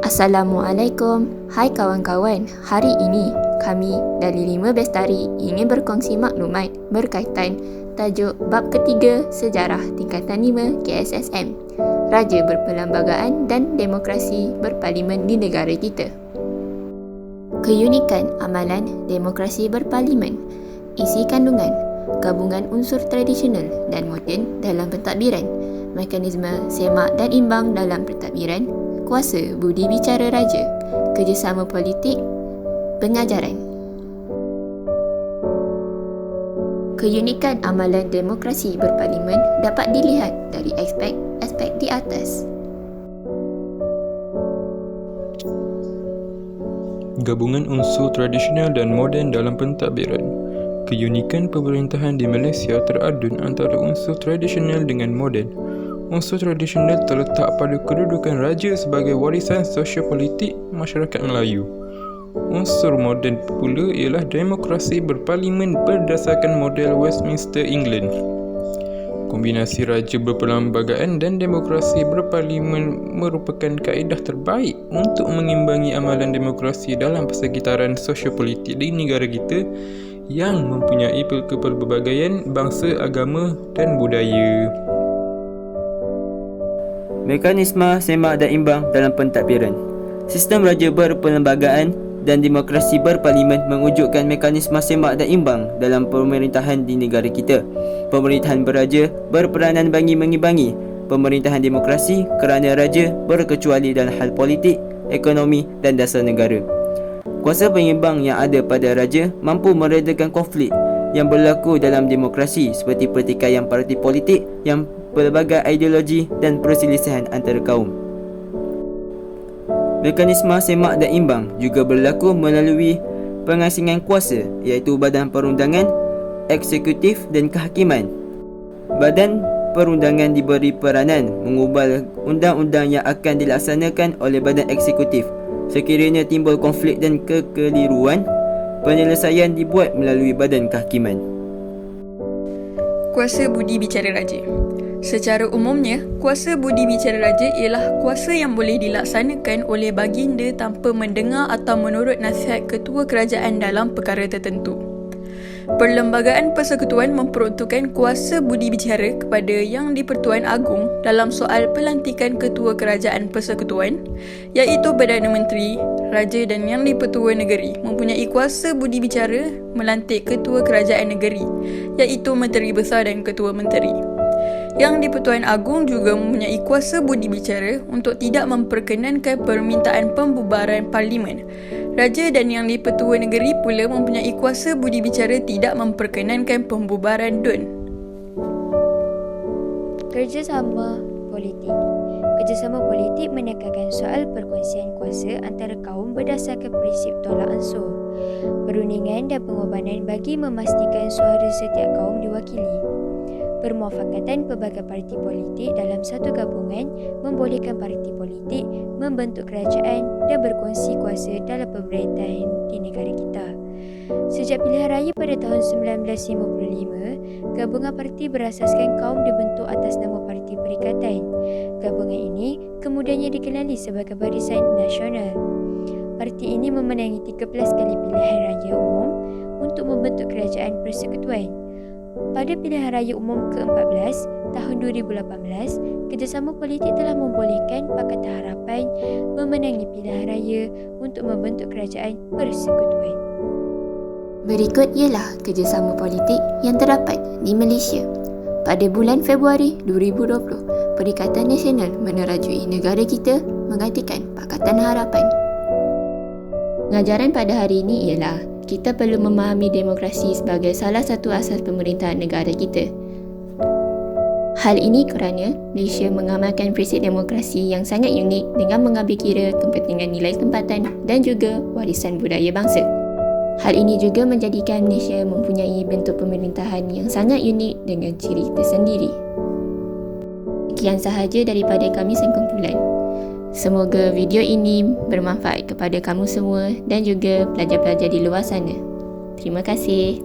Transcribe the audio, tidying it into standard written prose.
Assalamualaikum. Hai kawan-kawan, hari ini kami dari Lima Bestari ingin berkongsi maklumat berkaitan tajuk bab ketiga Sejarah Tingkatan 5 KSSM, Raja Berperlembagaan dan Demokrasi Berparlimen di negara kita. Keunikan amalan demokrasi berparlimen. Isi kandungan, gabungan unsur tradisional dan moden dalam pentadbiran, mekanisme semak dan imbang dalam pentadbiran, kuasa budi bicara raja, kerjasama politik, pengajaran. Keunikan amalan demokrasi berparlimen dapat dilihat dari aspek di atas. Gabungan unsur tradisional dan moden dalam pentadbiran. Keunikan pemerintahan di Malaysia teradun antara unsur tradisional dengan moden. Unsur tradisional terletak pada kedudukan raja sebagai warisan sosiopolitik masyarakat Melayu. Unsur moden pula ialah demokrasi berparlimen berdasarkan model Westminster, England. Kombinasi raja berperlembagaan dan demokrasi berparlimen merupakan kaedah terbaik untuk mengimbangi amalan demokrasi dalam persekitaran sosiopolitik di negara kita yang mempunyai kepelbagaian bangsa, agama dan budaya. Mekanisme semak dan imbang dalam pentadbiran. Sistem raja berperlembagaan dan demokrasi berparlimen mewujudkan mekanisme semak dan imbang dalam pemerintahan di negara kita. Pemerintahan beraja berperanan bagi mengimbangi pemerintahan demokrasi kerana raja berkecuali dalam hal politik, ekonomi dan dasar negara. Kuasa pengimbang yang ada pada raja mampu meredakan konflik yang berlaku dalam demokrasi seperti pertikaian parti politik yang pelbagai ideologi dan perselisihan antara kaum. Mekanisme semak dan imbang juga berlaku melalui pengasingan kuasa iaitu badan perundangan, eksekutif dan kehakiman. Badan perundangan diberi peranan mengubah undang-undang yang akan dilaksanakan oleh badan eksekutif. Sekiranya timbul konflik dan kekeliruan, penyelesaian dibuat melalui badan kehakiman. Kuasa budi bicara raja. Secara umumnya, kuasa budi bicara raja ialah kuasa yang boleh dilaksanakan oleh baginda tanpa mendengar atau menurut nasihat ketua kerajaan dalam perkara tertentu. Perlembagaan Persekutuan memperuntukkan kuasa budi bicara kepada Yang di-Pertuan Agong dalam soal pelantikan ketua kerajaan persekutuan, iaitu Perdana Menteri, Raja dan Yang di-Pertua Negeri mempunyai kuasa budi bicara melantik ketua kerajaan negeri, iaitu Menteri Besar dan Ketua Menteri. Yang di-Pertuan Agong juga mempunyai kuasa budi bicara untuk tidak memperkenankan permintaan pembubaran parlimen. Raja dan Yang di-Pertua Negeri pula mempunyai kuasa budi bicara tidak memperkenankan pembubaran DUN. Kerjasama politik. Kerjasama politik menekankan soal perkongsian kuasa antara kaum berdasarkan prinsip tolak ansur, perundingan dan pengorbanan bagi memastikan suara setiap kaum diwakili. Permuafakatan pelbagai parti politik dalam satu gabungan membolehkan parti politik membentuk kerajaan dan berkongsi kuasa dalam pemerintahan di negara kita. Sejak pilihan raya pada tahun 1955, gabungan parti berasaskan kaum dibentuk atas nama Parti Perikatan. Gabungan ini kemudiannya dikenali sebagai Barisan Nasional. Parti ini memenangi 13 kali pilihan raya umum untuk membentuk kerajaan persekutuan. Pada pilihan raya umum ke-14 tahun 2018, kerjasama politik telah membolehkan Pakatan Harapan memenangi pilihan raya untuk membentuk kerajaan persekutuan. Berikut ialah kerjasama politik yang terdapat di Malaysia. Pada bulan Februari 2020, Perikatan Nasional menerajui negara kita menggantikan Pakatan Harapan. Pengajaran pada hari ini ialah kita perlu memahami demokrasi sebagai salah satu asas pemerintahan negara kita. Hal ini kerana Malaysia mengamalkan prinsip demokrasi yang sangat unik dengan mengambil kira kepentingan nilai tempatan dan juga warisan budaya bangsa. Hal ini juga menjadikan Malaysia mempunyai bentuk pemerintahan yang sangat unik dengan ciri tersendiri. Sekian sahaja daripada kami sekumpulan. Semoga video ini bermanfaat kepada kamu semua dan juga pelajar-pelajar di luar sana. Terima kasih.